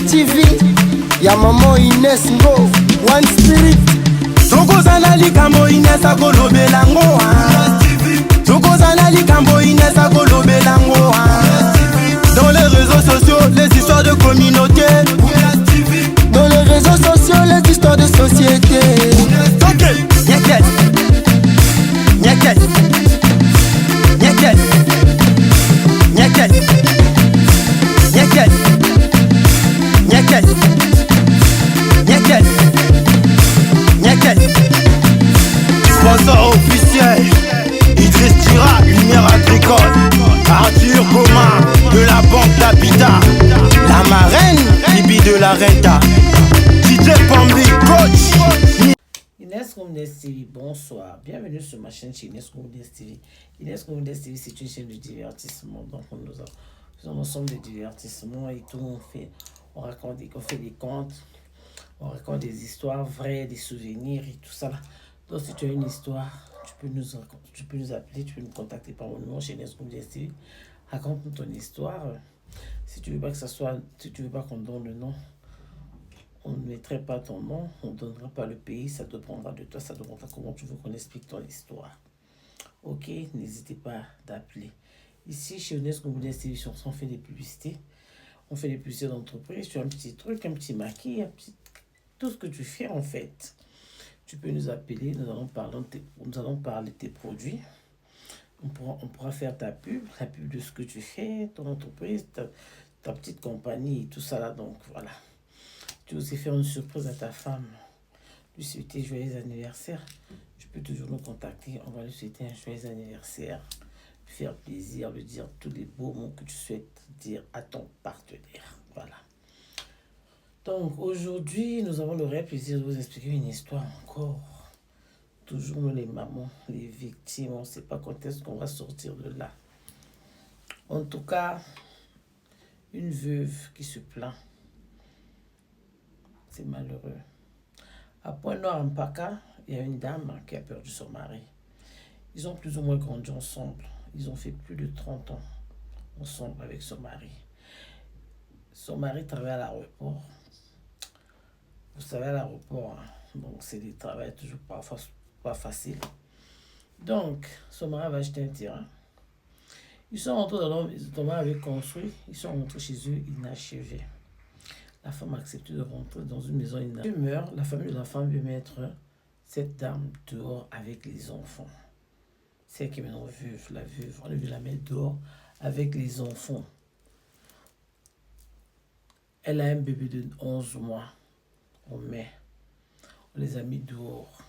TV, ya maman Inès Ngo, One Spirit. Tokozana likambo Inès akolobelango. Tokozana likambo Inès akolobelango. Dans les réseaux sociaux, les histoires de communauté. Dans les réseaux sociaux, les histoires de société. Ok, nyeket, nyeket, nyeket, nyeket, nyeket, nyeket, nyeket, nyeket. Sponsor officiel, Idriss Tira, Lumière Agricole, Arthur Goma de la Banque d'Habitat, la marraine, Bibi de la Renta, DJ Pambi, coach. Inès Communist TV, bonsoir. Bienvenue sur ma chaîne chez Inès Communist TV. Inès Communist TV, c'est une chaîne de divertissement. Donc, nous avons un ensemble de divertissements et tout. On raconte, on fait des contes, on raconte des histoires vraies, des souvenirs et tout ça. Donc, si tu as une histoire, tu peux nous appeler, tu peux nous contacter par mon numéro chez Inès Communist TV. Raconte-nous ton histoire. Si tu veux pas que ça soit, si tu veux pas qu'on donne le nom, on ne mettrait pas ton nom, on ne donnera pas le pays, ça dépendra de toi, ça dépendra comment tu veux qu'on explique ton histoire. Ok, n'hésitez pas d'appeler. Ici, chez Inès Communist TV, on fait des publicités. On fait des publicités d'entreprise, tu as un petit truc, un petit maquis, tout ce que tu fais en fait. Tu peux nous appeler, nous allons parler de tes produits. On pourra faire ta pub, la pub de ce que tu fais, ton entreprise, ta petite compagnie et tout ça là, donc voilà. Tu veux aussi faire une surprise à ta femme, lui souhaiter joyeux anniversaire, tu peux toujours nous contacter, on va lui souhaiter un joyeux anniversaire, lui faire plaisir, lui dire tous les beaux mots que tu souhaites dire à ton partenaire. Voilà. Donc aujourd'hui, nous avons le réel plaisir de vous expliquer une histoire encore. Toujours nous les mamans, les victimes, on ne sait pas quand est-ce qu'on va sortir de là. En tout cas, une veuve qui se plaint. C'est malheureux. À Pointe-Noire-Mpaka, il y a une dame qui a perdu son mari. Ils ont plus ou moins grandi ensemble. Ils ont fait plus de 30 ans ensemble avec son mari. Son mari travaille à l'aéroport. Vous savez, à l'aéroport, hein? Donc c'est des travails toujours parfois pas faciles. Donc, son mari va acheter un terrain. Ils sont rentrés dans l'homme, son mari avait construit, ils sont rentrés chez eux inachevés. La femme a accepté de rentrer dans une maison inachevée. Elle meurt, la famille de la femme veut mettre cette dame dehors avec les enfants. C'est elle qui est maintenant veuve, la veuve. On veut la mettre dehors avec les enfants. Elle a un bébé de 11 mois. En mai. On les a mis dehors.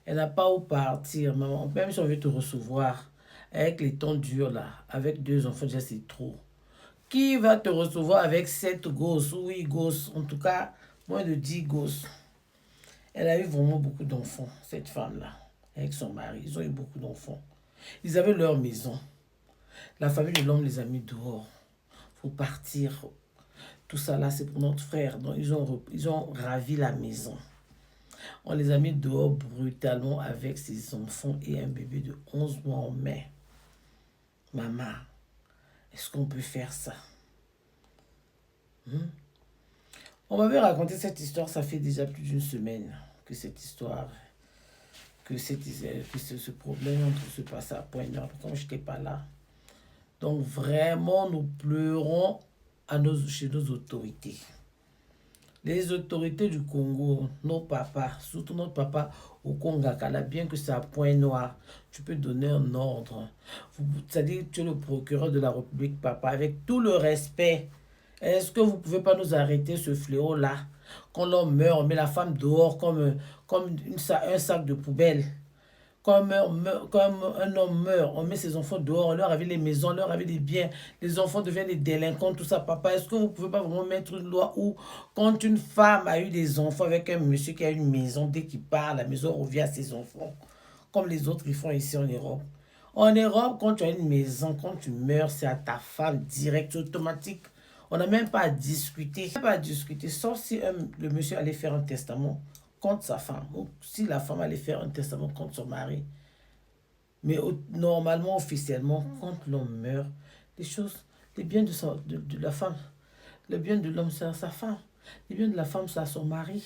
Elle n'a pas où partir, maman. Même si on veut te recevoir, avec les temps durs là, avec 2 enfants, déjà c'est trop. Qui va te recevoir avec 7 gosses ou 8 gosses, en tout cas, moins de 10 gosses. Elle a eu vraiment beaucoup d'enfants, cette femme-là, avec son mari. Ils ont eu beaucoup d'enfants. Ils avaient leur maison. La famille de l'homme les a mis dehors. Il faut partir. Tout ça là, c'est pour notre frère. Donc, ils ont ravi la maison. On les a mis dehors brutalement avec ses enfants et un bébé de 11 mois en mai. Maman, est-ce qu'on peut faire ça? On m'avait raconté cette histoire, ça fait déjà plus d'une semaine que cette histoire, que ce problème se passe à Pointe-Noire, comme je n'étais pas là. Donc vraiment, nous pleurons chez nos autorités. Les autorités du Congo, nos papas, surtout notre papa au Congakala, bien que c'est à Pointe-Noire, tu peux donner un ordre. C'est-à-dire que tu es le procureur de la République, papa, avec tout le respect. Est-ce que vous ne pouvez pas nous arrêter ce fléau-là? Quand l'homme meurt, on met la femme dehors comme un sac de poubelle. Comme un homme meurt, on met ses enfants dehors, on leur avait les maisons, on leur avait des biens, les enfants deviennent des délinquants, tout ça. Papa, est-ce que vous ne pouvez pas vraiment mettre une loi où, quand une femme a eu des enfants avec un monsieur qui a une maison, dès qu'il part, la maison revient à ses enfants, comme les autres ils font ici en Europe. En Europe, quand tu as une maison, quand tu meurs, c'est à ta femme direct, automatique. On n'a même pas à discuter. On n'a pas à discuter, sauf si le monsieur allait faire un testament contre sa femme, ou si la femme allait faire un testament contre son mari. Mais normalement, officiellement, quand l'homme meurt, les biens de la femme, Le bien de l'homme, c'est à sa femme. Le bien de la femme, c'est à son mari.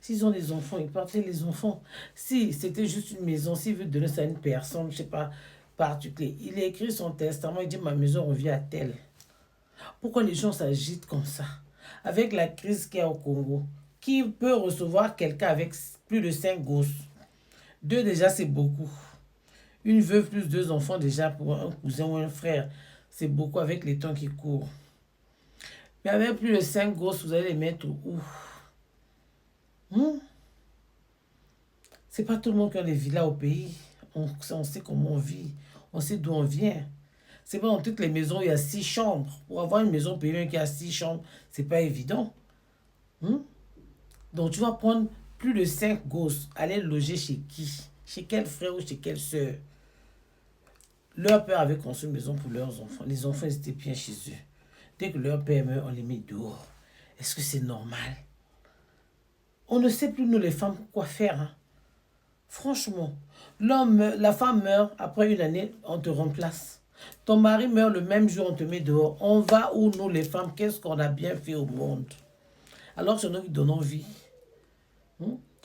S'ils ont des enfants, ils partent les enfants. Si c'était juste une maison, s'il veut donner ça à une personne, je ne sais pas, particulier, il a écrit son testament, il dit ma maison revient à tel. Pourquoi les gens s'agitent comme ça? Avec la crise qu'il y a au Congo, qui peut recevoir quelqu'un avec plus de 5 gosses? 2 déjà, c'est beaucoup. Une veuve plus 2 enfants déjà pour un cousin ou un frère, c'est beaucoup avec les temps qui courent. Mais avec plus de 5 gosses, vous allez les mettre où? C'est pas tout le monde qui a des villas au pays. On sait comment on vit. On sait d'où on vient. C'est pas dans toutes les maisons, il y a 6 chambres. Pour avoir une maison payée qui a 6 chambres, c'est pas évident. Donc tu vas prendre plus de 5 gosses, aller loger chez qui? Chez quel frère ou chez quelle soeur? Leur père avait construit une maison pour leurs enfants. Les enfants étaient bien chez eux. Dès que leur père meurt, on les met dehors. Est-ce que c'est normal? On ne sait plus, nous les femmes, quoi faire. Hein? Franchement, la femme meurt, après une année, on te remplace. Ton mari meurt le même jour, on te met dehors. On va où, nous les femmes? Qu'est-ce qu'on a bien fait au monde? Alors c'est nous qui donnons vie.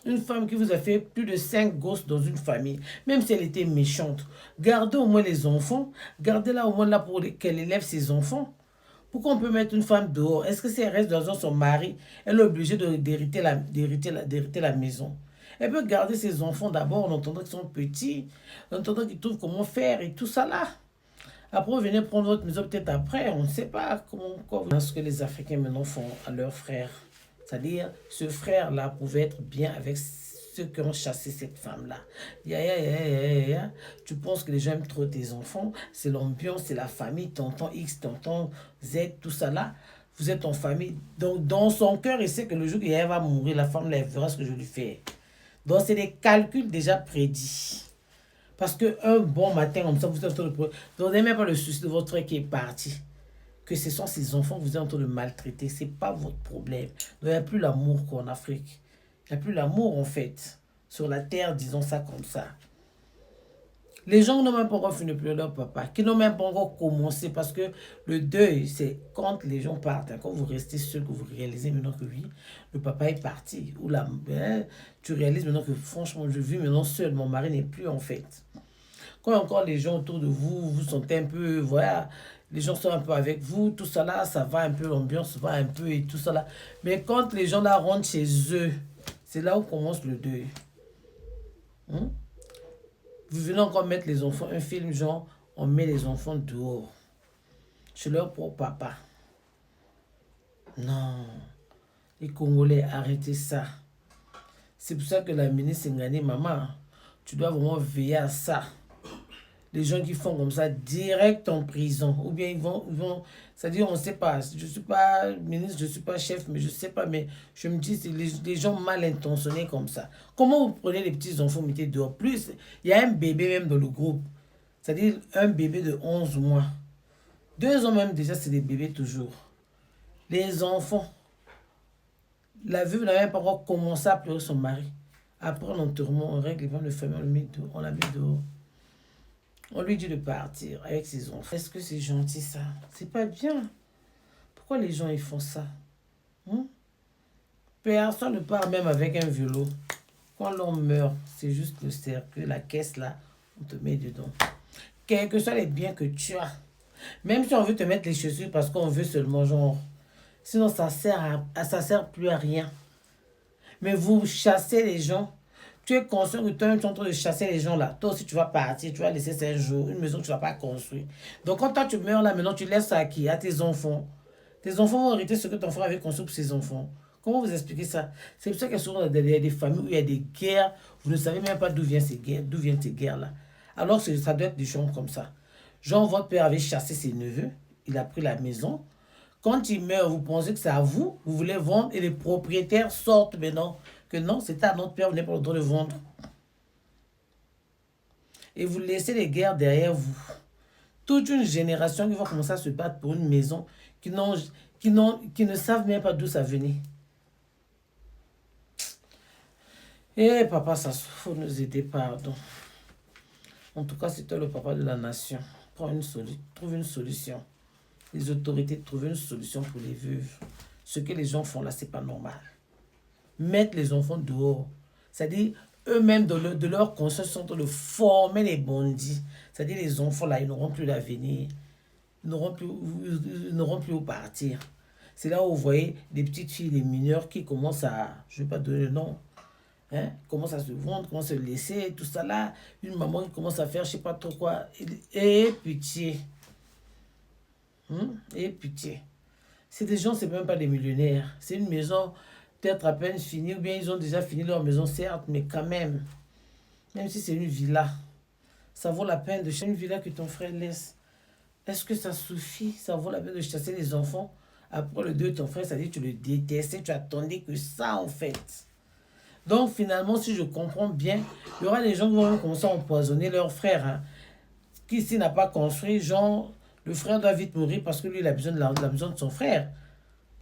Une femme qui vous a fait plus de 5 gosses dans une famille, même si elle était méchante, gardez au moins les enfants, gardez-la au moins là pour qu'elle élève ses enfants. Pourquoi on peut mettre une femme dehors? Est-ce que si elle reste dans son mari, elle est obligée d'hériter la maison? Elle peut garder ses enfants d'abord en entendant qu'ils sont petits, en entendant qu'ils trouvent comment faire et tout ça là. Après, vous venez prendre votre maison peut-être après, on ne sait pas ce que les Africains maintenant font à leurs frères. C'est-à-dire, ce frère-là pouvait être bien avec ceux qui ont chassé cette femme-là. Tu penses que les gens aiment trop tes enfants, c'est l'ambiance, c'est la famille, tonton X, tonton Z, tout ça là. Vous êtes en famille. Donc, dans son cœur, il sait que le jour où elle va mourir, la femme là, verra ce que je lui fais. Donc, c'est des calculs déjà prédits. Parce qu'un bon matin, comme ça, vous êtes en train de... Vous n'avez même pas le souci de votre frère qui est parti. Que ce sont ces enfants que vous êtes en train de maltraiter. Ce n'est pas votre problème. Donc, il n'y a plus l'amour qu'en Afrique. Il n'y a plus l'amour, en fait. Sur la terre, disons ça comme ça. Les gens n'ont même pas encore fini de pleurer leur papa. Qui n'ont même pas encore commencé. Parce que le deuil, c'est quand les gens partent. Quand vous restez seul, que vous réalisez maintenant que oui, le papa est parti. Ou là, tu réalises maintenant que franchement, je vis maintenant seul. Mon mari n'est plus, en fait. Quand encore les gens autour de vous, vous sentez un peu, voilà... Les gens sont un peu avec vous, tout ça là, ça va un peu, l'ambiance va un peu et tout ça là. Mais quand les gens là rentrent chez eux, c'est là où commence le deuil. Vous venez encore mettre les enfants, un film genre, on met les enfants dehors. Chez leur propre papa. Non. Les Congolais, arrêtez ça. C'est pour ça que la ministre Ngani, maman, tu dois vraiment veiller à ça. Les gens qui font comme ça, direct en prison. Ou bien ils vont c'est-à-dire, on ne sait pas. Je ne suis pas ministre, je ne suis pas chef, mais je ne sais pas. Mais je me dis, c'est les gens mal intentionnés comme ça. Comment vous prenez les petits enfants, mettez dehors? Plus, il y a un bébé même dans le groupe. C'est-à-dire, un bébé de 11 mois. 2 ans même, déjà, c'est des bébés toujours. Les enfants. La veuve n'a même pas encore commencé à pleurer son mari. Après l'enterrement, on règle les problèmes de famille, on la met dehors. On lui dit de partir avec ses enfants. Est-ce que c'est gentil ça? C'est pas bien. Pourquoi les gens ils font ça? Personne ne part même avec un vélo. Quand l'on meurt, c'est juste le cercle, la caisse là, on te met dedans. Quels que soient les biens que tu as. Même si on veut te mettre les chaussures parce qu'on veut seulement genre. Sinon ça sert plus à rien. Mais vous chassez les gens. Tu es conscient que toi, tu es en train de chasser les gens là. Toi aussi, tu vas partir, tu vas laisser 5 jours, une maison que tu ne vas pas construire. Donc, quand toi, tu meurs là, maintenant, tu laisses ça à qui? À tes enfants. Tes enfants vont hériter ce que ton frère avait construit pour ses enfants. Comment vous expliquez ça? C'est pour ça qu'il y a souvent des familles où il y a des guerres. Vous ne savez même pas d'où viennent ces guerres-là. Alors, ça doit être des gens comme ça. Genre, votre père avait chassé ses neveux. Il a pris la maison. Quand il meurt, vous pensez que c'est à vous. Vous voulez vendre et les propriétaires sortent maintenant. Que non, c'est à notre père, vous n'avez pas le droit de vendre. Et vous laissez les guerres derrière vous. Toute une génération qui va commencer à se battre pour une maison qui ne savent même pas d'où ça venait. Eh papa, ça faut nous aider, pardon. En tout cas, c'est toi le papa de la nation. Trouve une solution. les autorités de trouver une solution pour les veuves. Ce que les gens font là, c'est pas normal. Mettre les enfants dehors, c'est-à-dire eux-mêmes de leur conscience sont en train de former les bandits. C'est-à-dire les enfants là, ils n'auront plus l'avenir. Ils n'auront plus où partir. C'est là où vous voyez des petites filles, des mineurs qui commencent à, je ne vais pas donner le nom, hein, commencent à se vendre, commencent à se laisser, tout ça là. Une maman qui commence à faire je ne sais pas trop quoi. Et pitié. Et pitié. C'est des gens, c'est même pas des millionnaires. C'est une maison peut-être à peine finie, ou bien ils ont déjà fini leur maison, certes, mais quand même si c'est une villa, ça vaut la peine de chasser une villa que ton frère laisse. Est-ce que ça suffit? Ça vaut la peine de chasser les enfants? Après le 2, ton frère, ça dit que tu le détestais, tu attendais que ça en fait. Donc finalement, si je comprends bien, il y aura des gens qui vont commencer à empoisonner leur frère. Hein, qui ici n'a pas construit, genre, le frère doit vite mourir parce que lui, il a besoin de la maison de son frère.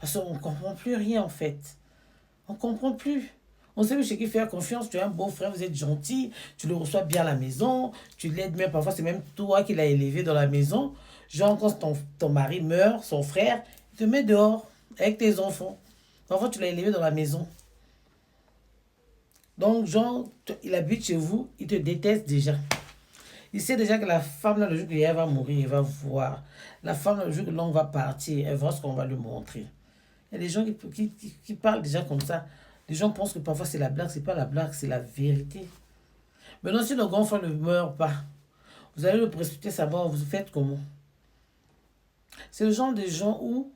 Parce qu'on ne comprend plus rien en fait. On ne comprend plus. On sait chez qui faire confiance. Tu as un beau frère, vous êtes gentil, tu le reçois bien à la maison, tu l'aides même, parfois c'est même toi qui l'as élevé dans la maison. Genre, quand ton mari meurt, son frère, il te met dehors avec tes enfants. Parfois, tu l'as élevé dans la maison. Donc, genre, il habite chez vous, il te déteste déjà. Il sait déjà que la femme, là, le jour qu'elle va mourir, il va voir. La femme, le jour que l'homme va partir, elle voit ce qu'on va lui montrer. Il y a des gens qui parlent déjà comme ça. Les gens pensent que parfois c'est la blague, c'est pas la blague, c'est la vérité. Maintenant, si le grand frère ne meurt pas, vous allez le précipiter sa mort, vous faites comment? C'est le genre de gens où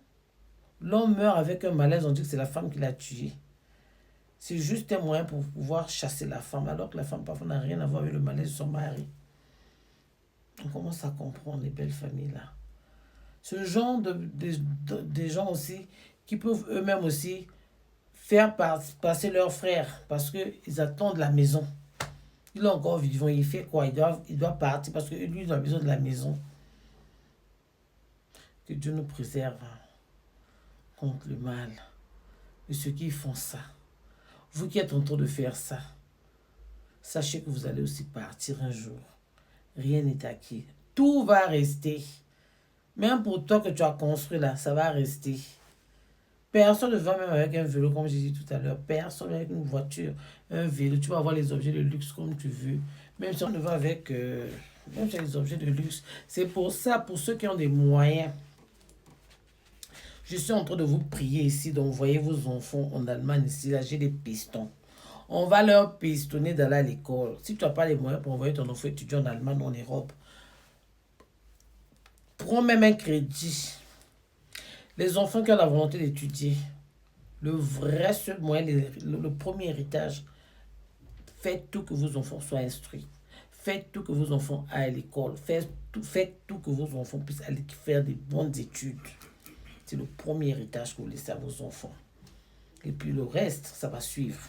l'homme meurt avec un malaise, on dit que c'est la femme qui l'a tué. C'est juste un moyen pour pouvoir chasser la femme, alors que la femme parfois n'a rien à voir avec le malaise de son mari. On commence à comprendre les belles familles là. Ce genre de gens aussi qui peuvent eux-mêmes aussi faire passer leurs frères parce qu'ils attendent la maison. Il est encore vivant, il fait quoi? Il doit partir parce que lui, il a besoin de la maison. Que Dieu nous préserve contre le mal et ceux qui font ça. Vous qui êtes en train de faire ça, sachez que vous allez aussi partir un jour. Rien n'est acquis. Tout va rester. Même pour toi que tu as construit là, ça va rester. Personne ne va même avec un vélo, comme j'ai dit tout à l'heure. Personne avec une voiture, un vélo. Tu vas avoir les objets de luxe comme tu veux. Même si on ne va avec même si les objets de luxe. C'est pour ça, pour ceux qui ont des moyens. Je suis en train de vous prier ici. Donc, voyez vos enfants en Allemagne ici. Là, j'ai des pistons. On va leur pistonner d'aller à l'école. Si tu n'as pas les moyens pour envoyer ton enfant étudier en Allemagne ou en Europe, prends même un crédit. Les enfants qui ont la volonté d'étudier, le vrai seul moyen, le premier héritage, faites tout que vos enfants soient instruits. Faites tout que vos enfants aillent à l'école. Faites tout que vos enfants puissent aller faire des bonnes études. C'est le premier héritage que vous laissez à vos enfants. Et puis le reste, ça va suivre.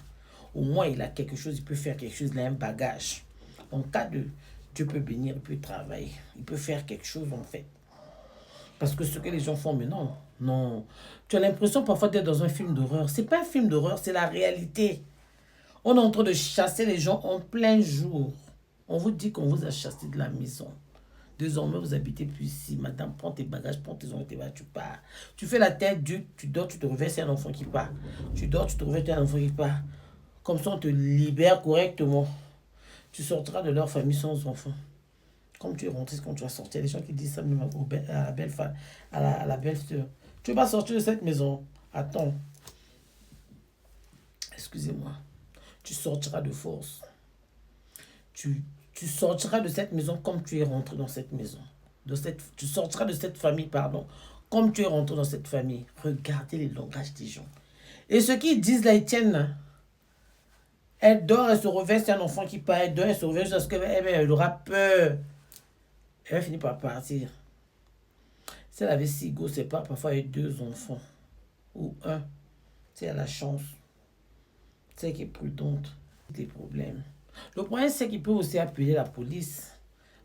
Au moins, il a quelque chose, il peut faire quelque chose, il a un bagage. En cas de Dieu peut bénir, il peut travailler. Il peut faire quelque chose en fait. Parce que ce que les gens font, mais non, non. Tu as l'impression parfois d'être dans un film d'horreur. Ce n'est pas un film d'horreur, c'est la réalité. On est en train de chasser les gens en plein jour. On vous dit qu'on vous a chassé de la maison. Désormais, vous habitez plus ici. Madame, prends tes bagages, prends tes enfants, tu pars. Tu fais la tête dure, tu dors, tu te réveilles, c'est un enfant qui part. Tu dors, tu te réveilles, c'est un enfant qui part. Comme ça, on te libère correctement. Tu sortiras de leur famille sans enfants. Comme tu es rentré, quand tu vas sortir, les gens qui disent ça même à la belle femme, à la belle sœur. Tu vas sortir de cette maison. Attends. Excusez-moi. Tu sortiras de force. Tu sortiras de cette maison comme tu es rentré dans cette maison. Tu sortiras de cette famille, pardon, comme tu es rentré dans cette famille. Regardez les langages des gens. Et ceux qui disent là, ils tiennent. Elle dort, elle se réveille, c'est un enfant qui part. Elle dort, elle se réveille jusqu'à ce qu'elle aura peur. Elle va finir par partir. Si elle avait 6 gosses, c'est pas parfois avec 2 enfants. Ou 1. Si elle a la chance. C'est qu'elle est prudente. Des problèmes. Le problème, c'est qu'il peut aussi appeler la police.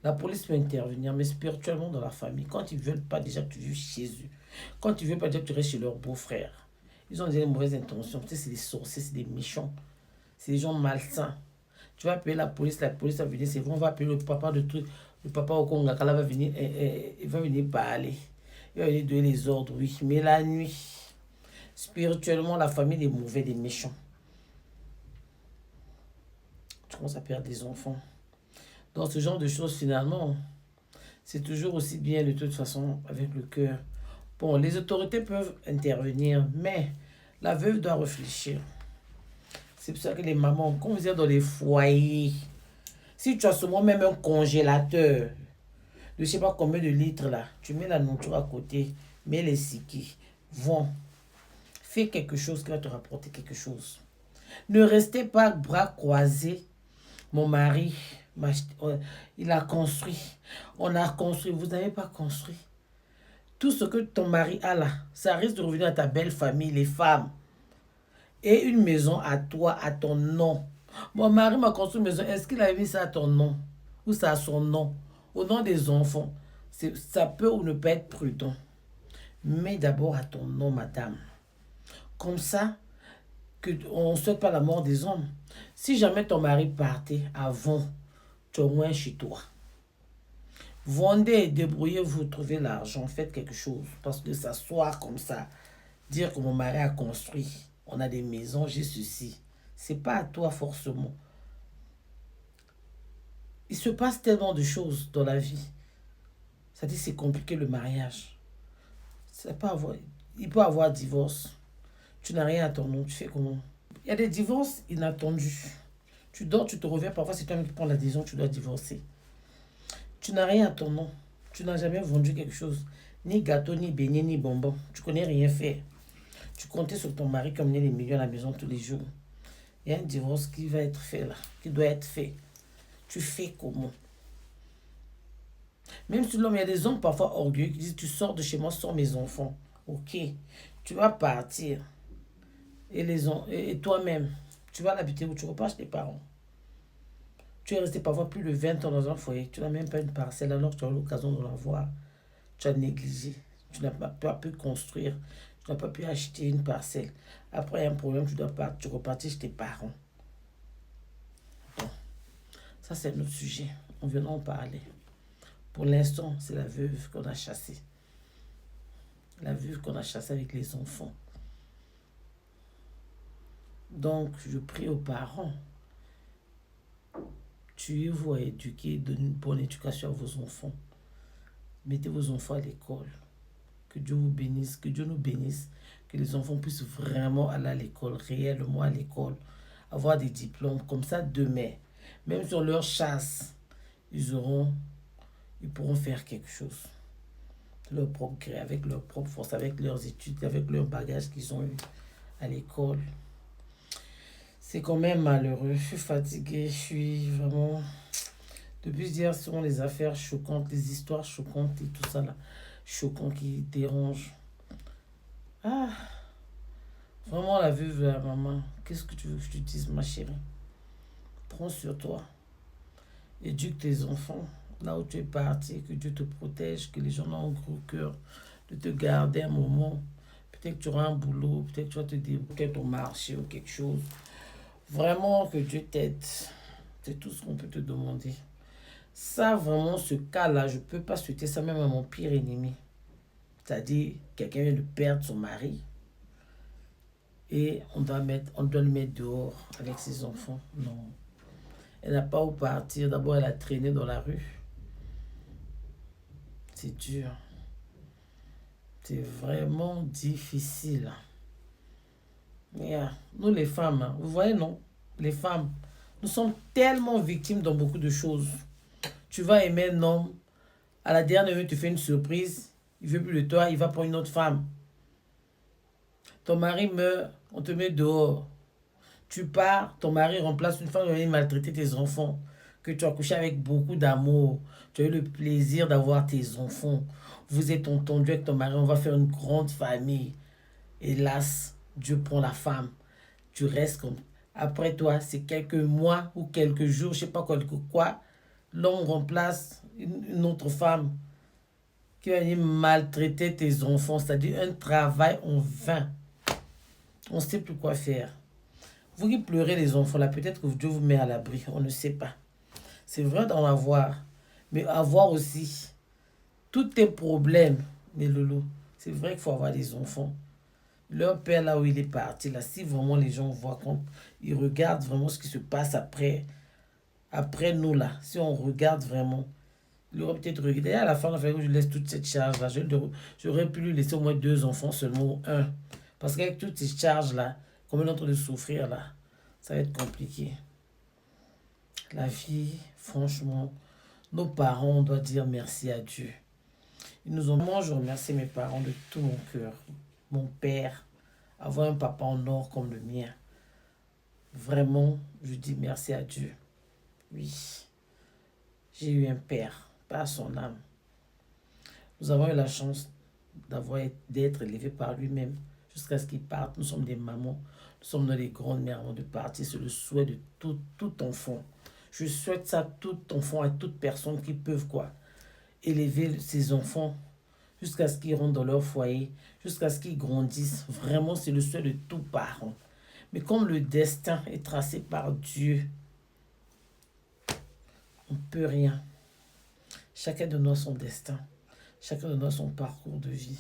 La police peut intervenir, mais spirituellement dans la famille. Quand ils ne veulent pas déjà que tu vives chez eux. Quand ils ne veulent pas déjà que tu restes chez leur beau-frère. Ils ont déjà des mauvaises intentions. Tu sais, c'est des sorciers, c'est des méchants. C'est des gens malsains. Tu vas appeler la police va venir. C'est bon, on va appeler le papa de truc. Le papa au Congo, va venir, il va venir parler. il va venir donner les ordres, oui. Mais la nuit, spirituellement, la famille est mauvaise, des méchants. Tu commences à perdre des enfants. Dans ce genre de choses, finalement, c'est toujours aussi bien de toute façon avec le cœur. Bon, les autorités peuvent intervenir, mais la veuve doit réfléchir. C'est pour ça que les mamans, quand vous êtes dans les foyers, si tu as seulement même un congélateur, de je ne sais pas combien de litres là, tu mets la nourriture à côté, mets les sikis, vont, fais quelque chose qui va te rapporter quelque chose. Ne restez pas bras croisés. Mon mari, il a construit. On a construit. Vous n'avez pas construit. Tout ce que ton mari a là, ça risque de revenir à ta belle famille, les femmes. Et une maison à toi, à ton nom. Mon mari m'a construit une maison. Est-ce qu'il a mis ça à ton nom? Ou ça à son nom? Au nom des enfants. Ça peut ou ne pas être prudent. Mais d'abord à ton nom, madame. Comme ça, on ne souhaite pas la mort des hommes. Si jamais ton mari partait avant, tu es au moins chez toi. Vendez, débrouillez-vous, trouvez l'argent, faites quelque chose. Parce que s'asseoir comme ça, dire que mon mari a construit, on a des maisons, j'ai ceci. C'est pas à toi forcément. Il se passe tellement de choses dans la vie. Ça dit c'est compliqué le mariage. Il peut y avoir divorce. Tu n'as rien à ton nom, tu fais comment? Il y a des divorces inattendus. Tu dors, tu te reviens, parfois c'est toi qui prends la décision, tu dois divorcer. Tu n'as rien à ton nom. Tu n'as jamais vendu quelque chose. Ni gâteau, ni beignet, ni bonbon. Tu connais rien faire. Tu comptais sur ton mari qui amenait les millions à la maison tous les jours. Il y a un divorce qui va être fait là, qui doit être fait. Tu fais comment? Même si l'homme, il y a des hommes parfois orgueilleux qui disent tu sors de chez moi sans mes enfants. Ok, tu vas partir. Et toi-même, tu vas l'habiter où tu repars chez tes parents. Tu es resté parfois plus de 20 ans dans un foyer. Tu n'as même pas une parcelle alors que tu as l'occasion de l'avoir. Tu as négligé. Tu n'as pas pu construire. Tu n'as pas pu acheter une parcelle. Après, il y a un problème, tu repartis chez tes parents. Bon, ça c'est notre sujet. On vient en parler. Pour l'instant, c'est la veuve qu'on a chassée. La veuve qu'on a chassée avec les enfants. Donc, je prie aux parents. Tuez-vous à éduquer, donnez une bonne éducation à vos enfants. Mettez vos enfants à l'école. Que Dieu vous bénisse, que Dieu nous bénisse. Que les enfants puissent vraiment aller à l'école, réellement à l'école. Avoir des diplômes. Comme ça, demain, même sur leur chasse, ils pourront faire quelque chose. Leur propre gré, avec leur propre force, avec leurs études, avec leurs bagages qu'ils ont eu à l'école. C'est quand même malheureux. Je suis fatiguée. Je suis vraiment... Depuis hier, ce sont les affaires choquantes, les histoires choquantes et tout ça là. Choquant qui dérange. Ah! Vraiment la veuve, la maman. Qu'est-ce que tu veux que je te dise, ma chérie? Prends sur toi. Éduque tes enfants. Là où tu es parti, que Dieu te protège, que les gens ont un gros cœur de te garder un moment. Peut-être que tu auras un boulot, peut-être que tu vas te débrouiller ton marché ou quelque chose. Vraiment que Dieu t'aide. C'est tout ce qu'on peut te demander. Ça, vraiment, ce cas-là, je ne peux pas souhaiter ça même à mon pire ennemi. C'est-à-dire, quelqu'un vient de perdre son mari et on doit le mettre dehors avec ses enfants. Non. Elle n'a pas où partir. D'abord, elle a traîné dans la rue. C'est dur. C'est vraiment difficile. Yeah. Nous, les femmes, hein, vous voyez, non? Les femmes, nous sommes tellement victimes dans beaucoup de choses. Tu vas aimer un homme, à la dernière minute, tu fais une surprise, il ne veut plus de toi, il va pour une autre femme. Ton mari meurt, on te met dehors. Tu pars, ton mari remplace une femme qui vient maltraiter tes enfants, que tu as couché avec beaucoup d'amour. Tu as eu le plaisir d'avoir tes enfants. Vous êtes entendu avec ton mari, on va faire une grande famille. Hélas, Dieu prend la femme. Tu restes comme... Après toi, c'est quelques mois ou quelques jours, je ne sais pas quoi, l'homme remplace une autre femme qui va venir maltraiter tes enfants. C'est-à-dire un travail en vain. On ne sait plus quoi faire. Vous qui pleurez les enfants, là, peut-être que Dieu vous met à l'abri. On ne sait pas. C'est vrai d'en avoir. Mais avoir aussi tous tes problèmes Mais Lolo, c'est vrai qu'il faut avoir des enfants. Leur père, là où il est parti, là, si vraiment les gens voient, quand ils regardent vraiment ce qui se passe après nous, là, si on regarde vraiment, il aurait peut-être regardé. À la fin, il a fallu que je laisse toute cette charge-là. J'aurais pu lui laisser au moins 2 enfants seulement, un. Parce qu'avec toutes ces charges-là, comme on est en train de souffrir, là, ça va être compliqué. La vie, franchement, nos parents, on doit dire merci à Dieu. Ils nous ont... Moi, je remercie mes parents de tout mon cœur. Mon père, avoir un papa en or comme le mien. Vraiment, je dis merci à Dieu. Oui, j'ai eu un père, pas son âme. Nous avons eu la chance d'être élevés par lui-même jusqu'à ce qu'il parte. Nous sommes des mamans, nous sommes dans les grandes mères avant de partir. C'est le souhait de tout enfant. Je souhaite ça à tout enfant, à toute personne qui peuvent élever ses enfants jusqu'à ce qu'ils rentrent dans leur foyer, jusqu'à ce qu'ils grandissent. Vraiment, c'est le souhait de tout parent. Mais comme le destin est tracé par Dieu, on ne peut rien. Chacun de nous a son destin. Chacun de nous a son parcours de vie.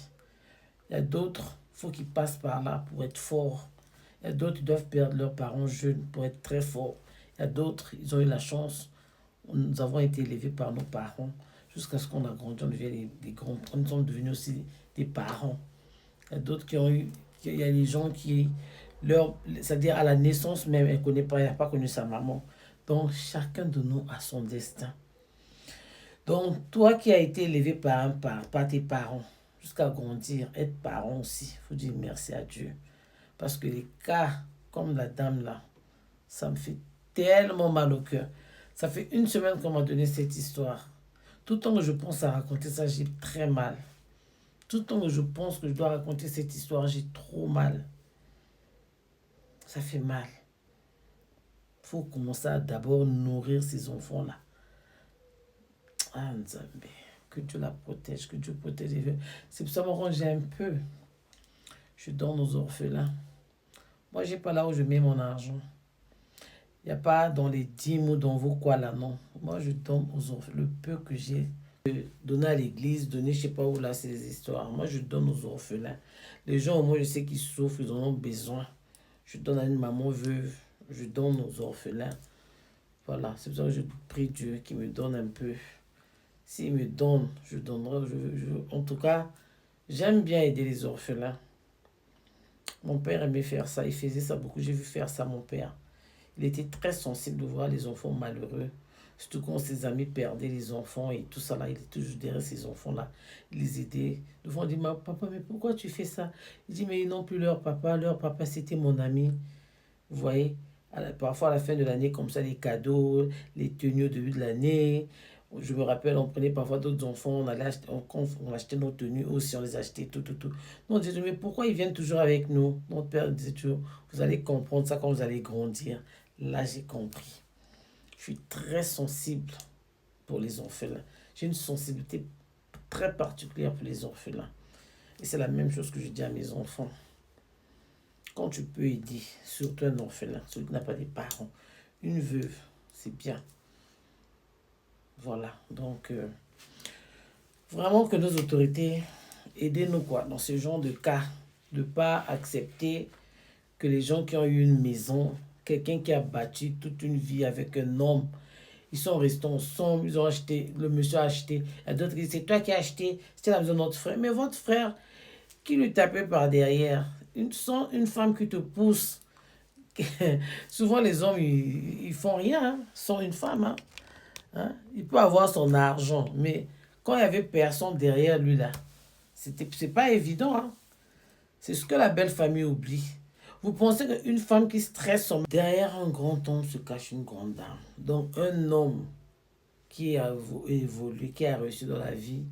Il y a d'autres, il faut qu'ils passent par là pour être forts. Il y a d'autres qui doivent perdre leurs parents jeunes pour être très forts. Il y a d'autres, ils ont eu la chance. Nous avons été élevés par nos parents jusqu'à ce qu'on a grandi, on devient des grands. Nous sommes devenus aussi des parents. Il y a d'autres qui ont eu... Il y a des gens qui... c'est-à-dire à la naissance même, elle n'a pas connu sa maman. Donc, chacun de nous a son destin. Donc, toi qui as été élevé par tes parents, jusqu'à grandir, être parent aussi, il faut dire merci à Dieu. Parce que les cas, comme la dame là, ça me fait tellement mal au cœur. Ça fait 1 semaine qu'on m'a donné cette histoire. Tout le temps que je pense à raconter ça, j'ai très mal. Tout le temps que je pense que je dois raconter cette histoire, j'ai trop mal. Ça fait mal. Il faut commencer à d'abord nourrir ces enfants-là. Ah, Nzambe, que Dieu la protège, que Dieu protège les vieux. C'est pour ça que j'ai un peu. Je donne aux orphelins. Moi, je n'ai pas là où je mets mon argent. Il n'y a pas dans les dîmes ou dans vos quoi là, non. Moi, je donne aux orphelins le peu que j'ai. Donner à l'église, donner je ne sais pas où là, ces histoires. Moi, je donne aux orphelins. Les gens, au moins, je sais qu'ils souffrent, ils en ont besoin. Je donne à une maman veuve. Je donne aux orphelins. Voilà, c'est pour ça que je prie Dieu qu'il me donne un peu. S'il me donne, je donnerai. En tout cas, j'aime bien aider les orphelins. Mon père aimait faire ça. Il faisait ça beaucoup. J'ai vu faire ça, mon père. Il était très sensible de voir les enfants malheureux. Surtout quand ses amis perdaient les enfants et tout ça là. Il était toujours derrière ces enfants-là. Il les aidait. Des fois, on dit, papa, mais pourquoi tu fais ça? Il dit, mais ils n'ont plus leur papa. Leur papa, c'était mon ami. Vous voyez? Parfois, à la fin de l'année, comme ça, les cadeaux, les tenues au début de l'année. Je me rappelle, on prenait parfois d'autres enfants, on achetait nos tenues aussi, on les achetait, tout. Nous, on disait, mais pourquoi ils viennent toujours avec nous? Notre père disait toujours, vous allez comprendre ça quand vous allez grandir. Là, j'ai compris. Je suis très sensible pour les orphelins. J'ai une sensibilité très particulière pour les orphelins. Et c'est la même chose que je dis à mes enfants. Quand tu peux aider, surtout un orphelin, celui qui n'a pas des parents, une veuve, c'est bien. Voilà, donc vraiment que nos autorités aidez-nous dans ce genre de cas, de ne pas accepter que les gens qui ont eu une maison, quelqu'un qui a bâti toute une vie avec un homme, ils sont restés ensemble, ils ont acheté, le monsieur a acheté, il y a d'autres qui disent c'est toi qui as acheté, c'était la maison de notre frère, mais votre frère qui lui tapait par derrière, une femme qui te pousse, souvent les hommes ils font rien, hein, sans une femme, hein. Hein? Il peut avoir son argent, mais quand il n'y avait personne derrière lui là, c'est pas évident. Hein? C'est ce que la belle famille oublie. Vous pensez qu'une femme qui stresse, derrière un grand homme se cache une grande dame. Donc un homme qui a évolué, qui a réussi dans la vie,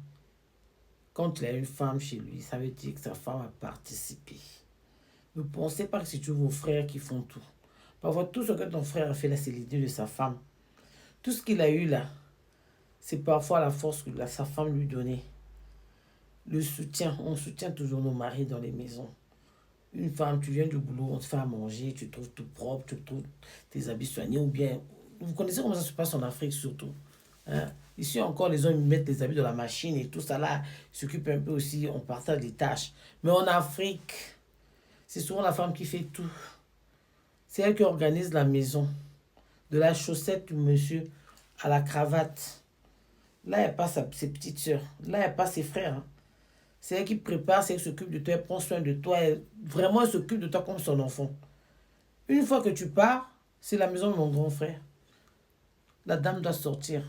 quand il a une femme chez lui, ça veut dire que sa femme a participé. Ne pensez pas que c'est toujours vos frères qui font tout. Parfois, tout ce que ton frère a fait là, c'est l'idée de sa femme. Tout ce qu'il a eu là, c'est parfois la force que sa femme lui donnait. Le soutien, on soutient toujours nos maris dans les maisons. Une femme, tu viens du boulot, on te fait à manger, tu trouves tout propre, tu trouves tes habits soignés ou bien... Vous connaissez comment ça se passe en Afrique surtout. Hein? Ici encore, les hommes mettent les habits de la machine et tout ça là, ils s'occupent un peu aussi, on partage des tâches. Mais en Afrique, c'est souvent la femme qui fait tout. C'est elle qui organise la maison. De la chaussette du monsieur à la cravate. Là, il n'y a pas ses petites soeurs. Là, il n'y a pas ses frères. Hein. C'est elle qui prépare, c'est elle qui s'occupe de toi, elle prend soin de toi. Vraiment, elle s'occupe de toi comme son enfant. Une fois que tu pars, c'est la maison de mon grand frère. La dame doit sortir.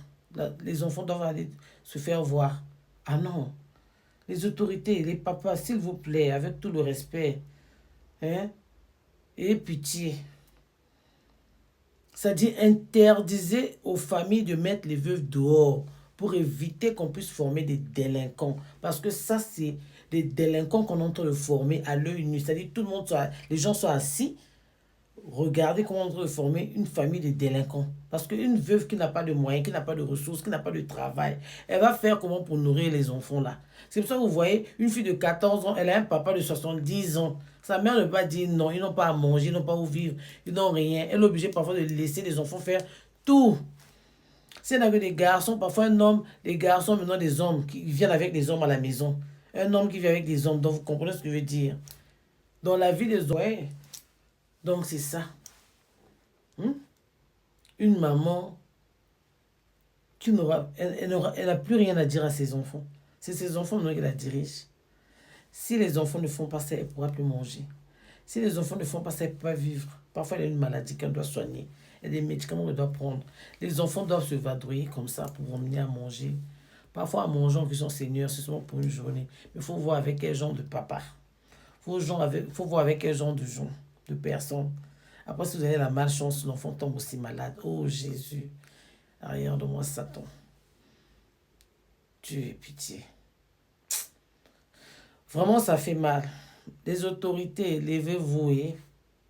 Les enfants doivent aller se faire voir. Ah non. Les autorités, les papas, s'il vous plaît, avec tout le respect, hein, et pitié. Ça dit interdisez aux familles de mettre les veuves dehors pour éviter qu'on puisse former des délinquants. Parce que ça, c'est des délinquants qu'on est en train de former à l'œil nu. C'est-à-dire tout le monde, les gens sont assis. Regardez comment on est en train de former une famille de délinquants. Parce qu'une veuve qui n'a pas de moyens, qui n'a pas de ressources, qui n'a pas de travail, elle va faire comment pour nourrir les enfants là. C'est pour ça que vous voyez, une fille de 14 ans, elle a un papa de 70 ans. Sa mère ne va pas dire non, ils n'ont pas à manger, ils n'ont pas où vivre, ils n'ont rien. Elle est obligée parfois de laisser les enfants faire tout. Si elle avait des garçons, parfois un homme, les garçons maintenant des hommes qui viennent avec des hommes à la maison. Un homme qui vient avec des hommes, donc vous comprenez ce que je veux dire. Dans la vie des hommes, donc c'est ça. Une maman qui n'aura, elle n'a plus rien à dire à ses enfants. C'est ses enfants maintenant qui la dirigent. Si les enfants ne font pas ça, elle ne pourra plus manger. Si les enfants ne font pas ça, elle ne peut pas vivre. Parfois, il y a une maladie qu'elle doit soigner. Il y a des médicaments qu'elle doit prendre. Les enfants doivent se vadrouiller comme ça pour emmener à manger. Parfois, en mangeant, qu'ils sont seigneurs, c'est seulement pour une journée. Mais il faut voir avec quel genre de papa. Il faut voir avec quel genre de personne. Après, si vous avez la malchance, l'enfant tombe aussi malade. Oh Jésus, arrière de moi, Satan. Dieu ait pitié. Vraiment, ça fait mal. Les autorités, levez-vous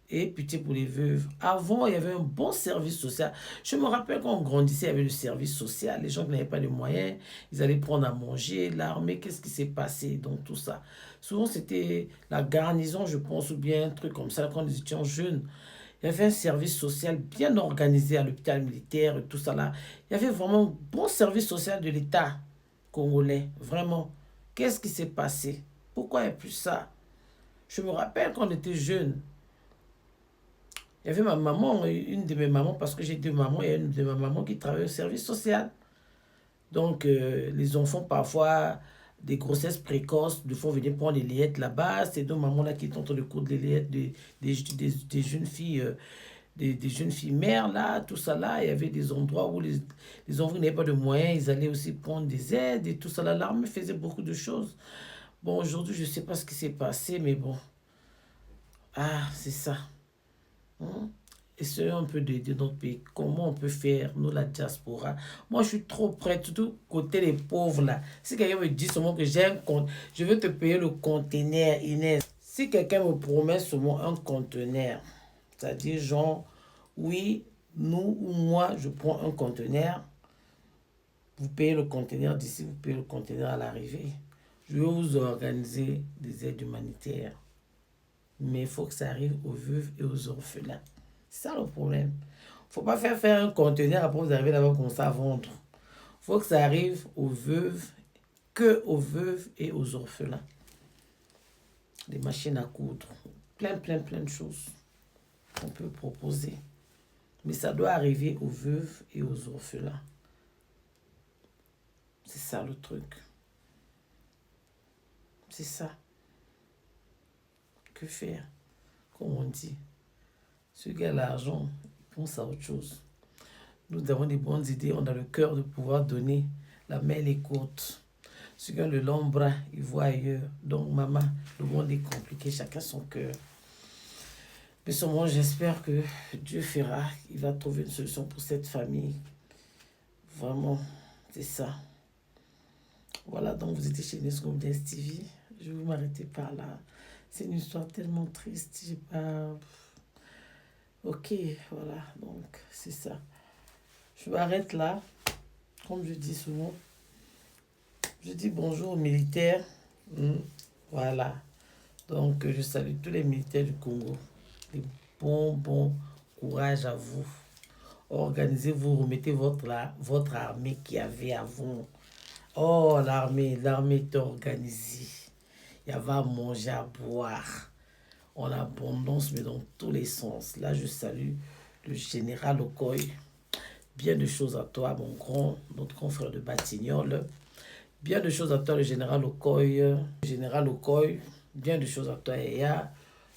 et pitié pour les veuves. Avant, il y avait un bon service social. Je me rappelle quand on grandissait, il y avait le service social. Les gens qui n'avaient pas de moyens, ils allaient prendre à manger, l'armée. Qu'est-ce qui s'est passé dans tout ça? Souvent, c'était la garnison, je pense, ou bien un truc comme ça, quand nous étions jeunes. Il y avait un service social bien organisé à l'hôpital militaire et tout ça là. Il y avait vraiment un bon service social de l'État congolais. Vraiment. Qu'est-ce qui s'est passé? Pourquoi il n'y a plus ça? Je me rappelle quand on était jeunes. Il y avait ma maman, une de mes mamans, parce que j'ai deux mamans, il y a une de mes mamans qui travaillait au service social. Donc, les enfants, parfois, des grossesses précoces, des fois, venaient prendre les layettes là-bas. C'est deux mamans-là qui étaient en train de coudre les layettes des jeunes filles, des jeunes filles mères, là, tout ça là. Il y avait des endroits où les enfants n'avaient pas de moyens, ils allaient aussi prendre des aides et tout ça là. L'armée faisait beaucoup de choses. Bon, aujourd'hui, je ne sais pas ce qui s'est passé, mais bon. Ah, c'est ça. Essayons un peu de notre pays. Comment on peut faire, nous, la diaspora? Moi, je suis trop prête, surtout côté des pauvres, là. Si quelqu'un me dit seulement que j'ai un compte, je veux te payer le conteneur, Inès. Si quelqu'un me promet seulement un conteneur, c'est-à-dire, genre, oui, nous ou moi, je prends un conteneur, vous payez le conteneur d'ici, vous payez le conteneur à l'arrivée. Je vais vous organiser des aides humanitaires. Mais il faut que ça arrive aux veuves et aux orphelins. C'est ça le problème. Il ne faut pas faire un conteneur après vous arrivez là-bas comme ça à vendre. Il faut que ça arrive aux veuves, que aux veuves et aux orphelins. Des machines à coudre. Plein de choses qu'on peut proposer. Mais ça doit arriver aux veuves et aux orphelins. C'est ça le truc. C'est ça. Que faire? Comme on dit. Ceux qui ont l'argent, ils pensent à autre chose. Nous avons des bonnes idées, on a le cœur de pouvoir donner. La main est courte. Ceux qui ont le long bras, ils voient ailleurs. Donc, maman, le monde est compliqué, chacun son cœur. Mais seulement, j'espère que Dieu fera. Il va trouver une solution pour cette famille. Vraiment, c'est ça. Voilà, donc vous étiez chez Nescomdes TV. Je vais m'arrêter par là. C'est une histoire tellement triste. J'ai pas... Ok, voilà, donc c'est ça. Je m'arrête là. Comme je dis souvent, je dis bonjour aux militaires. Voilà. Donc, je salue tous les militaires du Congo. Et bon courage à vous. Organisez-vous, remettez votre armée qui avait avant. Oh, l'armée est organisée. Il y avait à manger, à boire, en abondance, mais dans tous les sens. Là, je salue le général Okoye. Bien de choses à toi, notre grand frère de Batignolles. Bien de choses à toi, le général Okoye. Général Okoye, bien de choses à toi, Eya.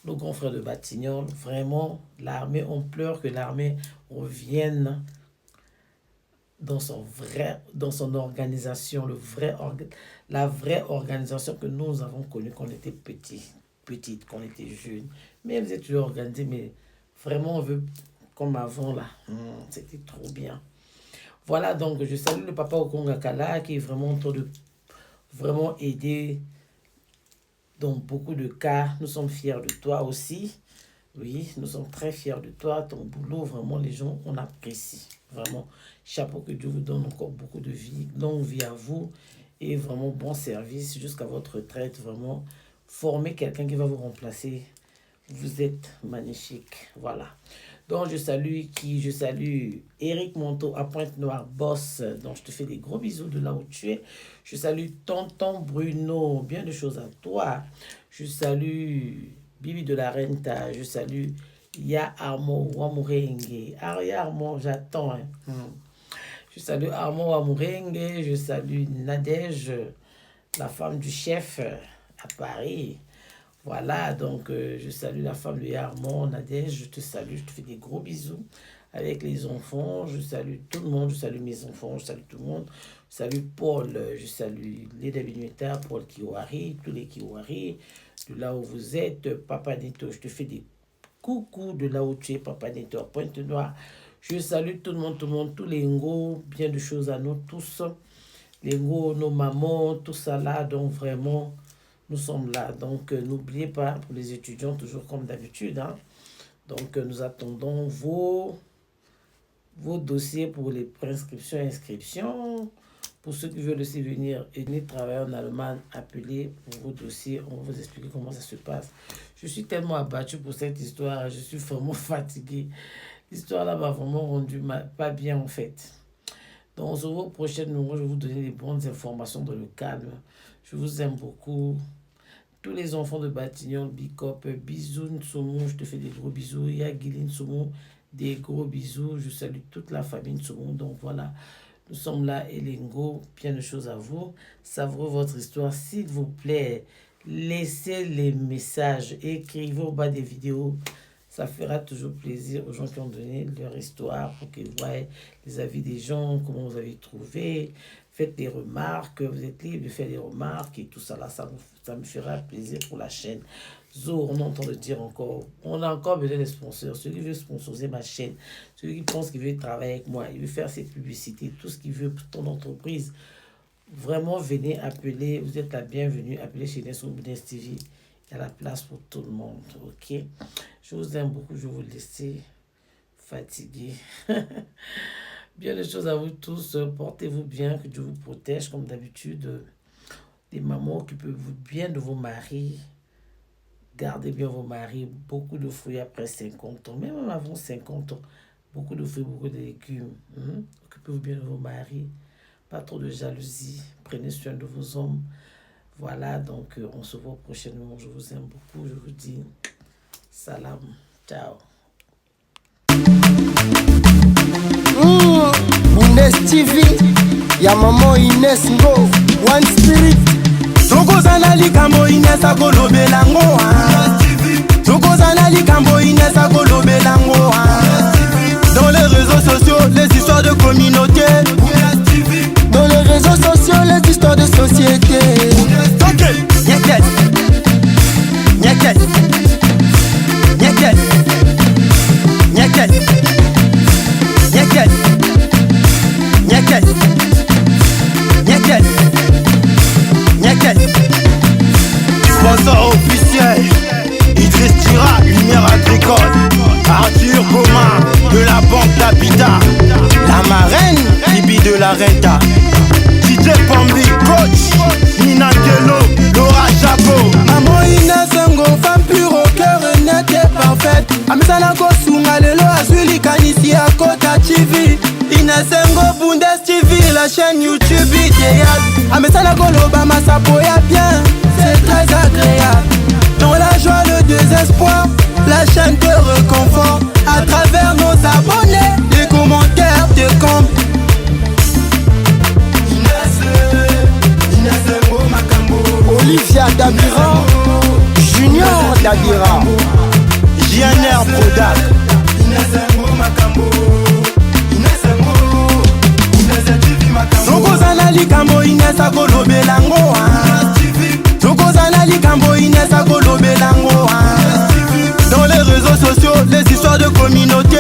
Nos grands frères de Batignolles. Vraiment, l'armée, on pleure que l'armée revienne dans son organisation, la vraie organisation que nous avons connue quand on était petite, quand on était jeune. Mais vous êtes toujours organisés, mais vraiment, on veut comme avant là. C'était trop bien. Voilà, donc je salue le papa Okongakala qui est vraiment en train de vraiment aider dans beaucoup de cas. Nous sommes fiers de toi aussi. Oui, nous sommes très fiers de toi. Ton boulot, vraiment, les gens, on apprécie. Vraiment, chapeau, que Dieu vous donne encore beaucoup de vie, longue vie à vous et vraiment bon service jusqu'à votre retraite. Vraiment, formez quelqu'un qui va vous remplacer. Vous êtes magnifique. Voilà. Donc, je salue Eric Monteau à Pointe-Noire, boss. Donc, je te fais des gros bisous de là où tu es. Je salue Tonton Bruno. Bien de choses à toi. Je salue Bibi de la Renta. Je salue Ya Armo Wamurenge. Ya Armo, j'attends. Je salue Armo Wamurenge. Je salue Nadège, la femme du chef à Paris. Voilà, donc je salue la femme de Yarmon, Nadège, je te salue, je te fais des gros bisous avec les enfants, je salue tout le monde, je salue mes enfants, je salue tout le monde, je salue Paul, je salue les Davinueta, Paul Kiwari, tous les Kiwari, de là où vous êtes, Papa Neto, je te fais des coucou de là où tu es, Papa Neto, à Pointe-Noire, je salue tout le monde, tous les Ngo, bien de choses à nous tous, les Ngo, nos mamans, tout ça là, donc vraiment... Nous sommes là, donc n'oubliez pas, pour les étudiants, toujours comme d'habitude, hein. Donc nous attendons vos dossiers pour les préinscriptions et inscriptions. Pour ceux qui veulent aussi venir travailler en Allemagne, appelez pour vos dossiers, on va vous expliquer comment ça se passe. Je suis tellement abattu pour cette histoire, je suis vraiment fatigué. L'histoire là m'a vraiment rendu pas bien en fait. Donc on se voit au prochain numéro, je vais vous donner les bonnes informations dans le calme. Je vous aime beaucoup. Tous les enfants de Batignolles, Bicop, bisous Nsoumou, je te fais des gros bisous. Yagili Nsoumou, des gros bisous. Je salue toute la famille Nsoumou. Donc voilà, nous sommes là, Elengo, bien de choses à vous. Savourez votre histoire, s'il vous plaît. Laissez les messages, écrivez au bas des vidéos. Ça fera toujours plaisir aux gens qui ont donné leur histoire pour qu'ils voient les avis des gens, comment vous avez trouvé. Faites des remarques, vous êtes libre de faire des remarques et tout ça là, ça me fera plaisir pour la chaîne. Zo, on entend le dire encore, on a encore besoin de sponsors. Celui qui veut sponsoriser ma chaîne, celui qui pense qu'il veut travailler avec moi, il veut faire ses publicités, tout ce qu'il veut pour ton entreprise, vraiment venez appeler, vous êtes la bienvenue, appelez chez Nescobudens TV. Il y a la place pour tout le monde, ok? Je vous aime beaucoup, je vais vous laisser fatigué. Bien de choses à vous tous, portez-vous bien, que Dieu vous protège comme d'habitude. Des mamans, occupez-vous bien de vos maris, gardez bien vos maris, beaucoup de fruits après 50 ans, même avant 50 ans, beaucoup de fruits, beaucoup de légumes. Occupez-vous bien de vos maris, pas trop de jalousie, prenez soin de vos hommes. Voilà, donc on se voit au prochain moment. Je vous aime beaucoup. Je vous dis salam. Ciao. Bundes TV, ya maman Ines Ngo, One Spirit. Tokozana likambo Ines akolobelango. Tokozana likambo Ines akolobelango. Dans les réseaux sociaux, les histoires de communauté. Dans les réseaux sociaux, les histoires de société. Ok, nyeket, nyeket, nyeket, nyeket, nyeket, nyeket, nyeket, nyeket. Sponsor officiel, Idriss Tira, lumière agricole. Arthur Commun de la banque d'Habitat. La marraine, Bibi de la Renta. DJ Pambi, coach Nina Kelo, Laura Chapeau. Maman Ines Ngo, femme pure au cœur et nette et parfaite. Amisana Kosunga, Lelo Azuli Kanisi à Kota TV. TV, Inasengo Bundes TV, la chaîne YouTube idéale. Amesala Koloba Masapoya bien, c'est très agréable. Dans la joie, le désespoir, la chaîne te réconforte. À travers nos abonnés, les commentaires te comblent. Olivia Dabira, Junior Dabira, JNR Prodac. Sokozana likambo Inesa kolobelango Sokozana likambo Inesa kolobelango. Dans les réseaux sociaux, les histoires de communauté.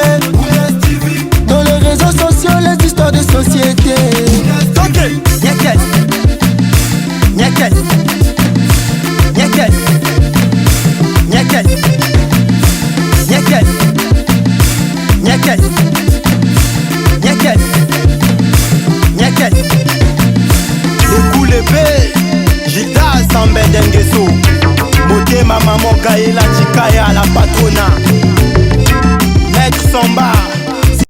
dans les réseaux sociaux, les histoires de société. Ok, nyakes, nyakes, nyakes, nyakes, nyakes, nyakes, nyakes, nyakes. Le coup l'épée, Gita Sambe Dengeso. Motema maman Kaela Chikaya la patrona.